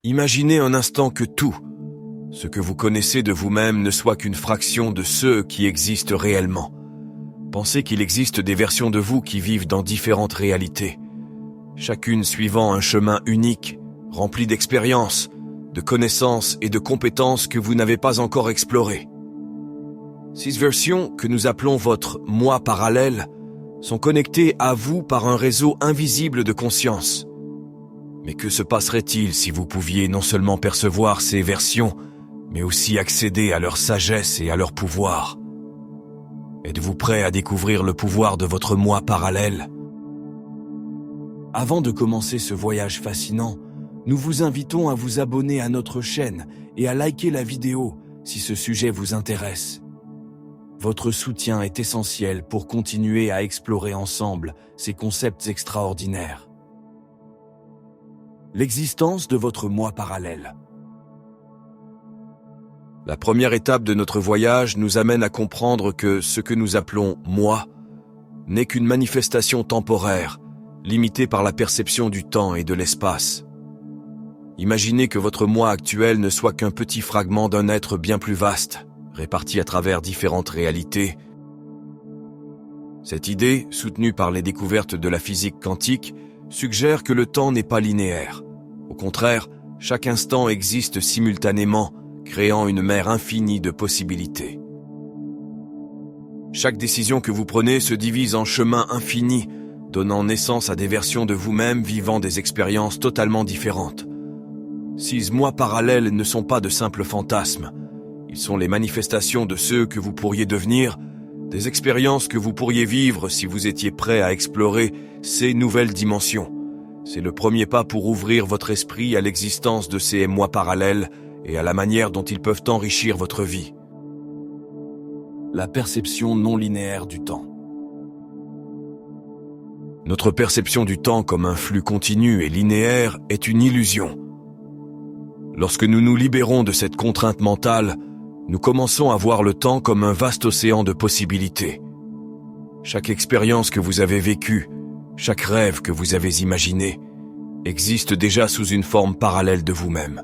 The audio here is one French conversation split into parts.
Imaginez un instant que tout, ce que vous connaissez de vous-même ne soit qu'une fraction de ceux qui existent réellement. Pensez qu'il existe des versions de vous qui vivent dans différentes réalités, chacune suivant un chemin unique, rempli d'expériences, de connaissances et de compétences que vous n'avez pas encore explorées. Ces versions, que nous appelons votre « moi parallèle », sont connectées à vous par un réseau invisible de conscience. Mais que se passerait-il si vous pouviez non seulement percevoir ces versions, mais aussi accéder à leur sagesse et à leur pouvoir? Êtes-vous prêt à découvrir le pouvoir de votre moi parallèle? Avant de commencer ce voyage fascinant, nous vous invitons à vous abonner à notre chaîne et à liker la vidéo si ce sujet vous intéresse. Votre soutien est essentiel pour continuer à explorer ensemble ces concepts extraordinaires. L'existence de votre moi parallèle. La première étape de notre voyage nous amène à comprendre que ce que nous appelons « moi » n'est qu'une manifestation temporaire, limitée par la perception du temps et de l'espace. Imaginez que votre moi actuel ne soit qu'un petit fragment d'un être bien plus vaste, réparti à travers différentes réalités. Cette idée, soutenue par les découvertes de la physique quantique, suggère que le temps n'est pas linéaire. Au contraire, chaque instant existe simultanément, créant une mer infinie de possibilités. Chaque décision que vous prenez se divise en chemins infinis, donnant naissance à des versions de vous-même vivant des expériences totalement différentes. Ces mois parallèles ne sont pas de simples fantasmes. Ils sont les manifestations de ceux que vous pourriez devenir, des expériences que vous pourriez vivre si vous étiez prêt à explorer ces nouvelles dimensions. C'est le premier pas pour ouvrir votre esprit à l'existence de ces mois parallèles et à la manière dont ils peuvent enrichir votre vie. La perception non linéaire du temps. Notre perception du temps comme un flux continu et linéaire est une illusion. Lorsque nous nous libérons de cette contrainte mentale, nous commençons à voir le temps comme un vaste océan de possibilités. Chaque expérience que vous avez vécue, chaque rêve que vous avez imaginé, existe déjà sous une forme parallèle de vous-même.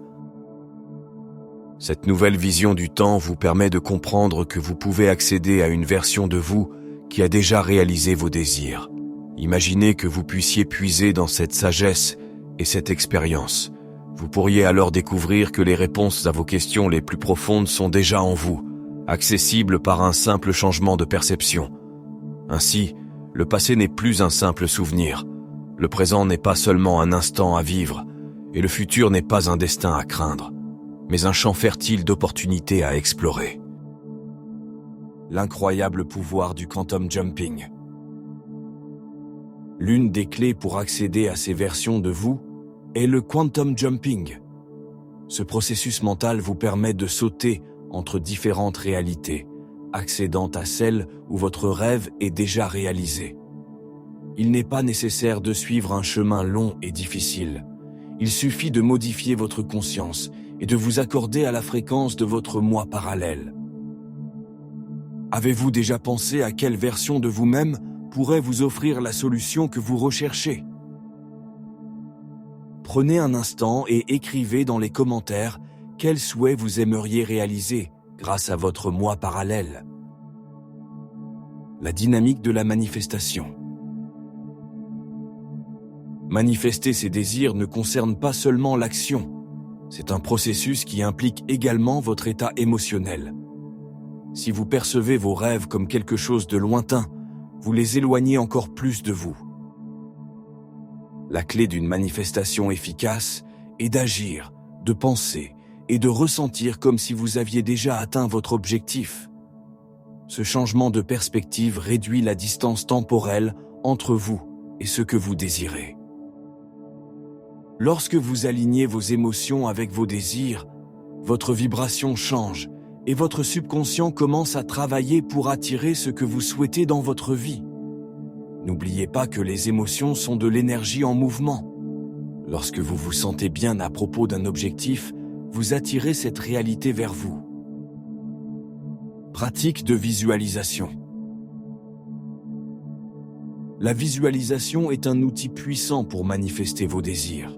Cette nouvelle vision du temps vous permet de comprendre que vous pouvez accéder à une version de vous qui a déjà réalisé vos désirs. Imaginez que vous puissiez puiser dans cette sagesse et cette expérience. Vous pourriez alors découvrir que les réponses à vos questions les plus profondes sont déjà en vous, accessibles par un simple changement de perception. Ainsi, le passé n'est plus un simple souvenir, le présent n'est pas seulement un instant à vivre, et le futur n'est pas un destin à craindre, mais un champ fertile d'opportunités à explorer. L'incroyable pouvoir du quantum jumping. L'une des clés pour accéder à ces versions de vous est le quantum jumping. Ce processus mental vous permet de sauter entre différentes réalités, accédant à celle où votre rêve est déjà réalisé. Il n'est pas nécessaire de suivre un chemin long et difficile. Il suffit de modifier votre conscience et de vous accorder à la fréquence de votre moi parallèle. Avez-vous déjà pensé à quelle version de vous-même pourrait vous offrir la solution que vous recherchez? Prenez un instant et écrivez dans les commentaires quel souhait vous aimeriez réaliser grâce à votre moi parallèle. La dynamique de la manifestation. Manifester ses désirs ne concerne pas seulement l'action. C'est un processus qui implique également votre état émotionnel. Si vous percevez vos rêves comme quelque chose de lointain, vous les éloignez encore plus de vous. La clé d'une manifestation efficace est d'agir, de penser et de ressentir comme si vous aviez déjà atteint votre objectif. Ce changement de perspective réduit la distance temporelle entre vous et ce que vous désirez. Lorsque vous alignez vos émotions avec vos désirs, votre vibration change et votre subconscient commence à travailler pour attirer ce que vous souhaitez dans votre vie. N'oubliez pas que les émotions sont de l'énergie en mouvement. Lorsque vous vous sentez bien à propos d'un objectif, vous attirez cette réalité vers vous. Pratique de visualisation. La visualisation est un outil puissant pour manifester vos désirs.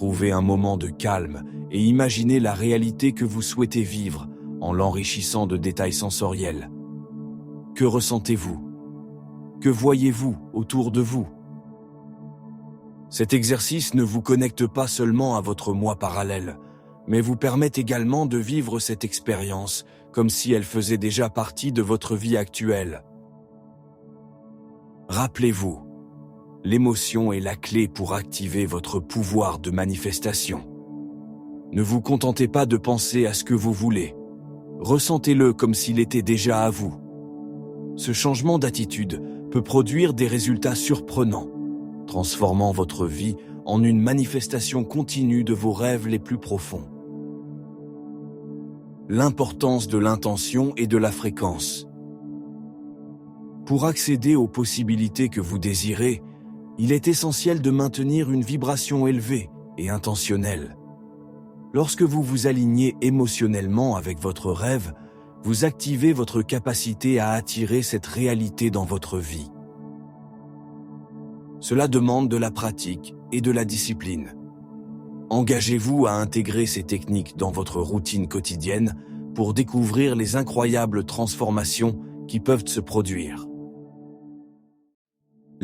Trouvez un moment de calme et imaginez la réalité que vous souhaitez vivre en l'enrichissant de détails sensoriels. Que ressentez-vous? Que voyez-vous autour de vous? Cet exercice ne vous connecte pas seulement à votre moi parallèle, mais vous permet également de vivre cette expérience comme si elle faisait déjà partie de votre vie actuelle. Rappelez-vous, l'émotion est la clé pour activer votre pouvoir de manifestation. Ne vous contentez pas de penser à ce que vous voulez. Ressentez-le comme s'il était déjà à vous. Ce changement d'attitude peut produire des résultats surprenants, transformant votre vie en une manifestation continue de vos rêves les plus profonds. L'importance de l'intention et de la fréquence. Pour accéder aux possibilités que vous désirez, il est essentiel de maintenir une vibration élevée et intentionnelle. Lorsque vous vous alignez émotionnellement avec votre rêve, vous activez votre capacité à attirer cette réalité dans votre vie. Cela demande de la pratique et de la discipline. Engagez-vous à intégrer ces techniques dans votre routine quotidienne pour découvrir les incroyables transformations qui peuvent se produire.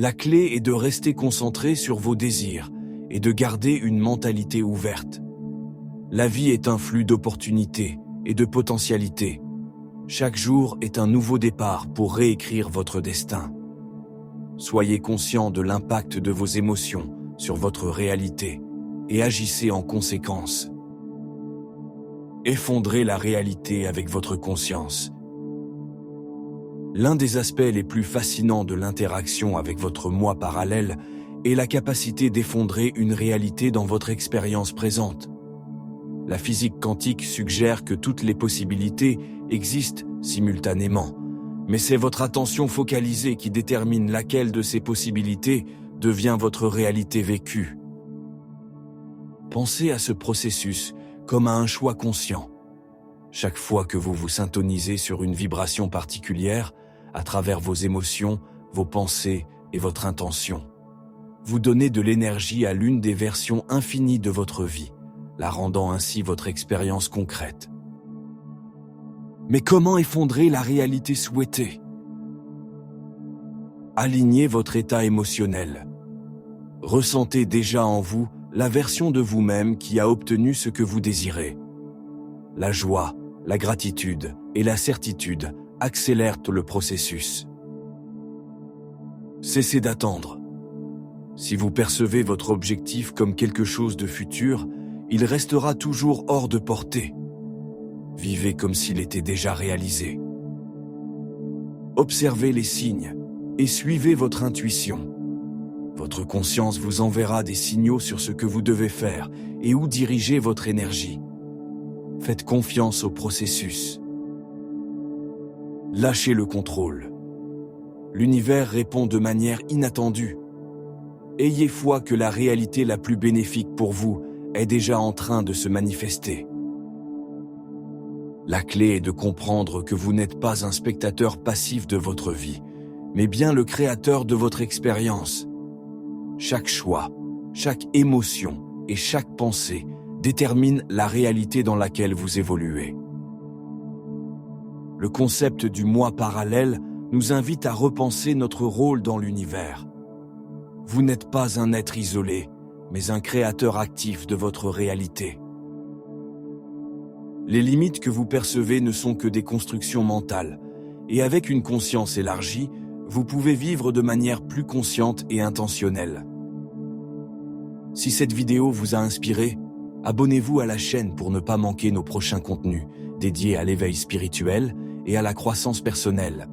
La clé est de rester concentré sur vos désirs et de garder une mentalité ouverte. La vie est un flux d'opportunités et de potentialités. Chaque jour est un nouveau départ pour réécrire votre destin. Soyez conscient de l'impact de vos émotions sur votre réalité et agissez en conséquence. Effondrez la réalité avec votre conscience. L'un des aspects les plus fascinants de l'interaction avec votre moi parallèle est la capacité d'effondrer une réalité dans votre expérience présente. La physique quantique suggère que toutes les possibilités existent simultanément, mais c'est votre attention focalisée qui détermine laquelle de ces possibilités devient votre réalité vécue. Pensez à ce processus comme à un choix conscient. Chaque fois que vous vous syntonisez sur une vibration particulière, à travers vos émotions, vos pensées et votre intention, vous donnez de l'énergie à l'une des versions infinies de votre vie, la rendant ainsi votre expérience concrète. Mais comment effondrer la réalité souhaitée? Alignez votre état émotionnel. Ressentez déjà en vous la version de vous-même qui a obtenu ce que vous désirez. La joie, la gratitude et la certitude accélèrent le processus. Cessez d'attendre. Si vous percevez votre objectif comme quelque chose de futur, il restera toujours hors de portée. Vivez comme s'il était déjà réalisé. Observez les signes et suivez votre intuition. Votre conscience vous enverra des signaux sur ce que vous devez faire et où diriger votre énergie. Faites confiance au processus. Lâchez le contrôle. L'univers répond de manière inattendue. Ayez foi que la réalité la plus bénéfique pour vous est déjà en train de se manifester. La clé est de comprendre que vous n'êtes pas un spectateur passif de votre vie, mais bien le créateur de votre expérience. Chaque choix, chaque émotion et chaque pensée détermine la réalité dans laquelle vous évoluez. Le concept du moi parallèle nous invite à repenser notre rôle dans l'univers. Vous n'êtes pas un être isolé, mais un créateur actif de votre réalité. Les limites que vous percevez ne sont que des constructions mentales, et avec une conscience élargie, vous pouvez vivre de manière plus consciente et intentionnelle. Si cette vidéo vous a inspiré, abonnez-vous à la chaîne pour ne pas manquer nos prochains contenus dédiés à l'éveil spirituel et à la croissance personnelle.